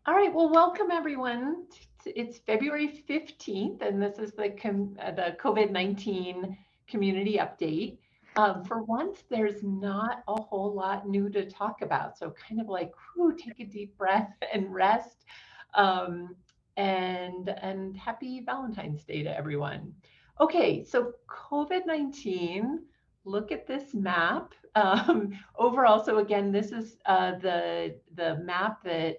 All right, well, welcome everyone. It's February 15th, and this is the COVID-19 community update. For once, there's not a whole lot new to talk about, so kind of like, whew, take a deep breath and rest. Um, and happy Valentine's Day to everyone. Okay, so COVID-19. Look at this map. Overall, so again, this is the map that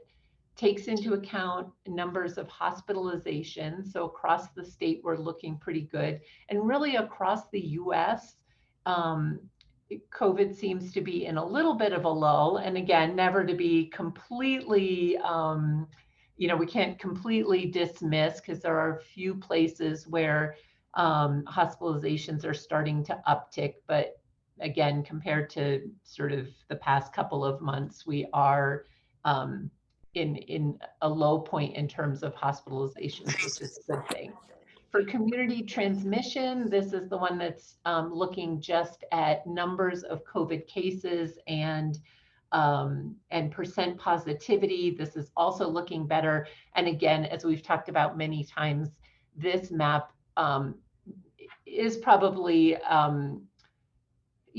takes into account numbers of hospitalizations. So across the state, we're looking pretty good. And really across the US, um, COVID seems to be in a little bit of a lull. And again, never to be completely, we can't completely dismiss because there are a few places where hospitalizations are starting to uptick. But again, compared to sort of the past couple of months, we are um, in a low point in terms of hospitalizations, which is a good thing. For community transmission, this is the one that's looking just at numbers of COVID cases and percent positivity. This is also looking better. And again, as we've talked about many times, this map is probably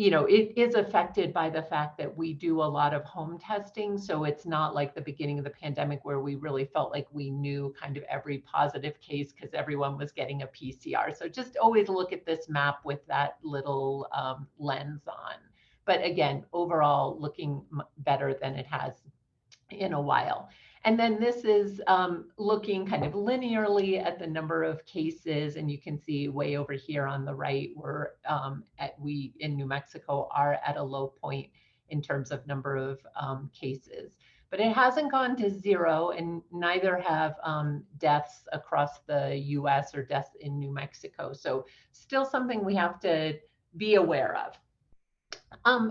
it is affected by the fact that we do a lot of home testing. So it's not like the beginning of the pandemic where we really felt like we knew kind of every positive case because everyone was getting a PCR. So just always look at this map with that little lens on. But again, overall looking better than it has in a while. And then this is looking kind of linearly at the number of cases, and you can see way over here on the right, we in New Mexico are at a low point in terms of number of cases. But it hasn't gone to zero, and neither have deaths across the US or deaths in New Mexico. So still something we have to be aware of.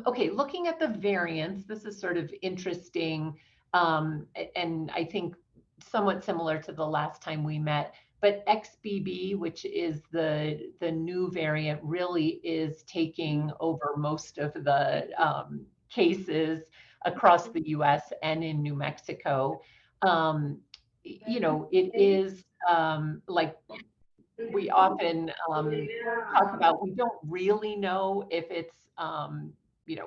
Okay, looking at the variants, this is sort of interesting, and I think somewhat similar to the last time we met. But XBB, which is the new variant, really is taking over most of the cases across the U.S. and in New Mexico. It is like we often talk about, we don't really know if it's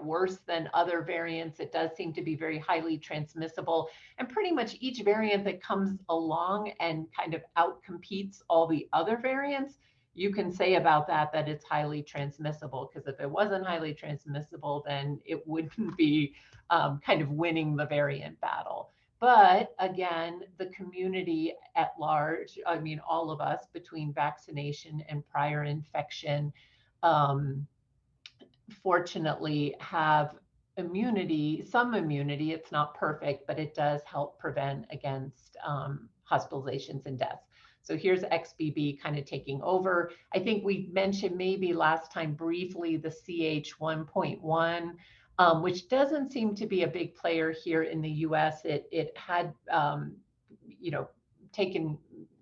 worse than other variants. It does seem to be very highly transmissible, and pretty much each variant that comes along and kind of outcompetes all the other variants, you can say about that it's highly transmissible, because if it wasn't highly transmissible, then it wouldn't be kind of winning the variant battle. But again, the community at large, I mean, all of us between vaccination and prior infection, fortunately have immunity, some immunity. It's not perfect, but it does help prevent against hospitalizations and deaths. So here's XBB kind of taking over. I think we mentioned maybe last time briefly the CH1.1, which doesn't seem to be a big player here in the US. It had,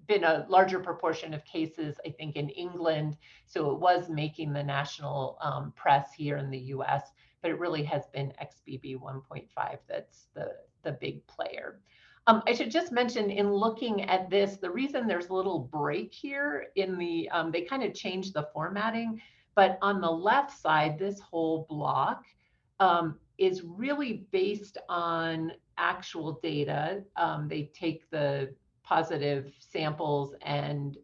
been a larger proportion of cases, I think, in England. So it was making the national press here in the US, but it really has been XBB 1.5 that's the big player. I should just mention, in looking at this, the reason there's a little break here in the, they kind of changed the formatting, but on the left side, this whole block is really based on actual data. They take the positive samples and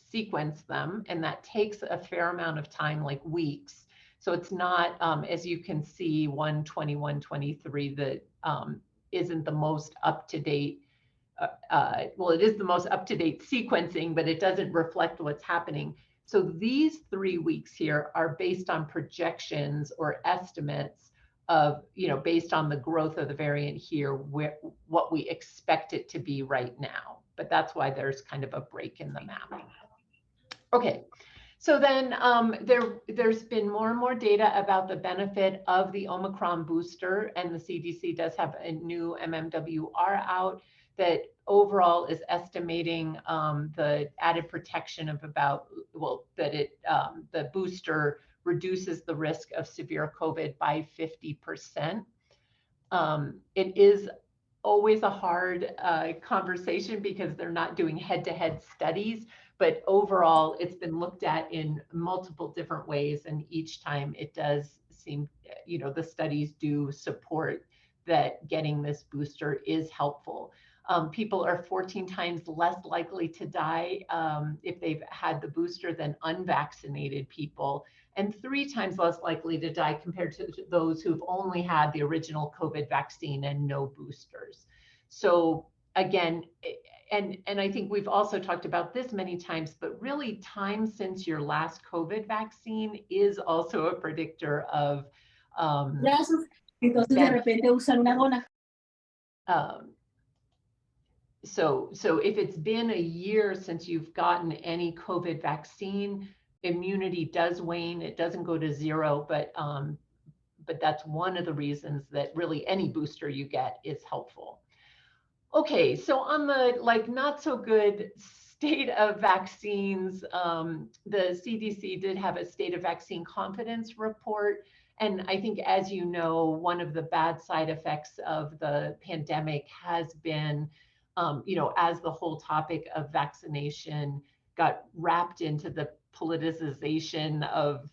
sequence them, and that takes a fair amount of time, like weeks. So it's not, as you can see, 12123 that isn't the most up-to-date. Well, it is the most up-to-date sequencing, but it doesn't reflect what's happening. So these 3 weeks here are based on projections or estimates of, based on the growth of the variant here, what we expect it to be right now. But that's why there's kind of a break in the map. Okay, so then there's been more and more data about the benefit of the Omicron booster, and the CDC does have a new MMWR out that overall is estimating the added protection of about, the booster reduces the risk of severe COVID by 50%. It is always a hard conversation because they're not doing head-to-head studies, but overall it's been looked at in multiple different ways, and each time it does seem, the studies do support that getting this booster is helpful. People are 14 times less likely to die if they've had the booster than unvaccinated people, and 3 times less likely to die compared to those who've only had the original COVID vaccine and no boosters. So again, and I think we've also talked about this many times, but really time since your last COVID vaccine is also a predictor of so if it's been a year since you've gotten any COVID vaccine, immunity does wane. It doesn't go to zero, but that's one of the reasons that really any booster you get is helpful. Okay, so on the not so good state of vaccines, the CDC did have a state of vaccine confidence report. And I think, as you know, one of the bad side effects of the pandemic has been, as the whole topic of vaccination got wrapped into the politicization of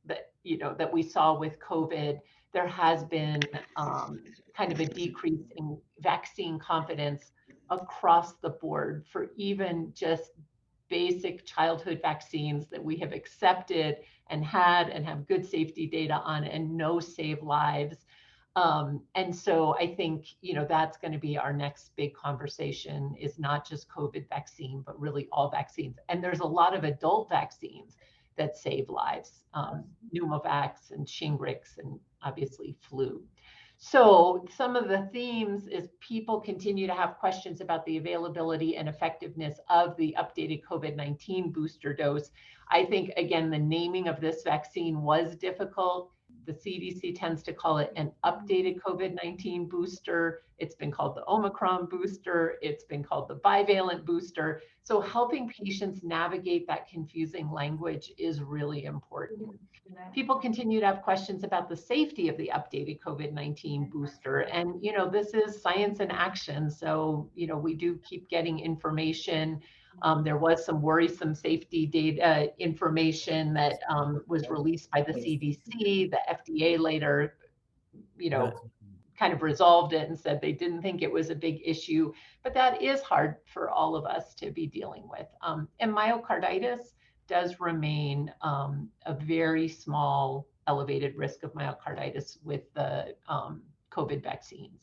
that we saw with COVID, there has been kind of a decrease in vaccine confidence across the board for even just basic childhood vaccines that we have accepted and have good safety data on and know save lives. And so I think, that's going to be our next big conversation, is not just COVID vaccine, but really all vaccines. And there's a lot of adult vaccines that save lives, pneumovax and Shingrix, and obviously flu. So some of the themes is people continue to have questions about the availability and effectiveness of the updated COVID-19 booster dose. I think, again, the naming of this vaccine was difficult. The CDC tends to call it an updated COVID-19 booster. It's been called the Omicron booster. It's been called the bivalent booster. So helping patients navigate that confusing language is really important. People continue to have questions about the safety of the updated COVID-19 booster. And, this is science in action. So, we do keep getting information. There was some worrisome safety data information that was released by the CDC. The FDA later, kind of resolved it and said they didn't think it was a big issue, but that is hard for all of us to be dealing with. And myocarditis does remain a very small elevated risk of myocarditis with the COVID vaccines.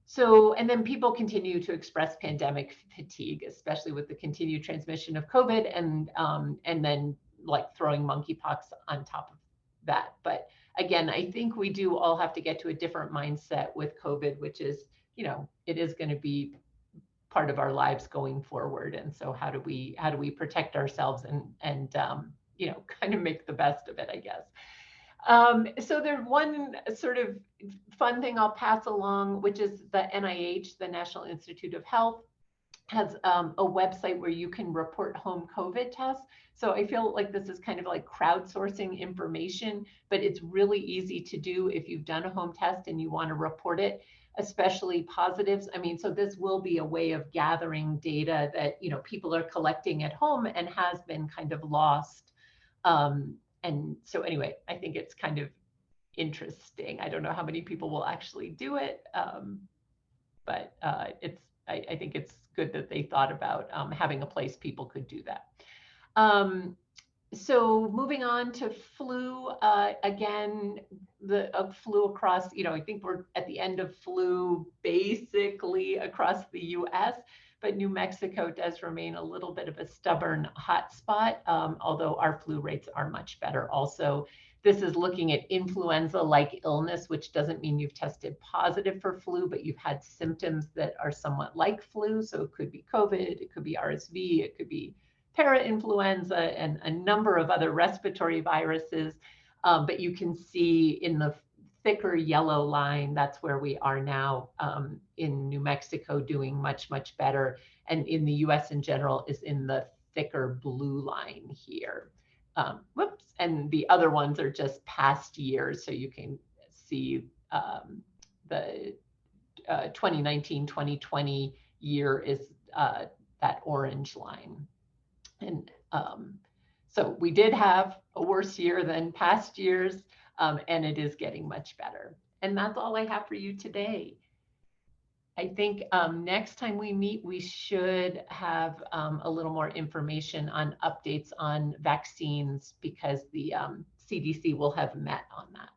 So, and then people continue to express pandemic fatigue, especially with the continued transmission of COVID, and then throwing monkeypox on top of that. But again, I think we do all have to get to a different mindset with COVID, which is, it is going to be part of our lives going forward. And so how do we protect ourselves and kind of make the best of it, I guess. So there's one sort of fun thing I'll pass along, which is the NIH, the National Institute of Health, has a website where you can report home COVID tests. So I feel like this is kind of like crowdsourcing information, but it's really easy to do if you've done a home test and you want to report it, especially positives. I mean, so this will be a way of gathering data that, people are collecting at home and has been kind of lost. And so anyway, I think it's kind of interesting. I don't know how many people will actually do it, but I think it's good that they thought about having a place people could do that. So moving on to flu, again, the flu across, I think we're at the end of flu basically across the US, but New Mexico does remain a little bit of a stubborn hotspot, although our flu rates are much better also. This is looking at influenza-like illness, which doesn't mean you've tested positive for flu, but you've had symptoms that are somewhat like flu. So it could be COVID, it could be RSV, it could be parainfluenza, and a number of other respiratory viruses. But you can see in the thicker yellow line, that's where we are now in New Mexico, doing much, much better. And in the US in general is in the thicker blue line here. Whoops, and the other ones are just past years. So you can see the 2019-2020 year is that orange line. And so we did have a worse year than past years, and it is getting much better. And that's all I have for you today. I think next time we meet, we should have a little more information on updates on vaccines, because the CDC will have met on that.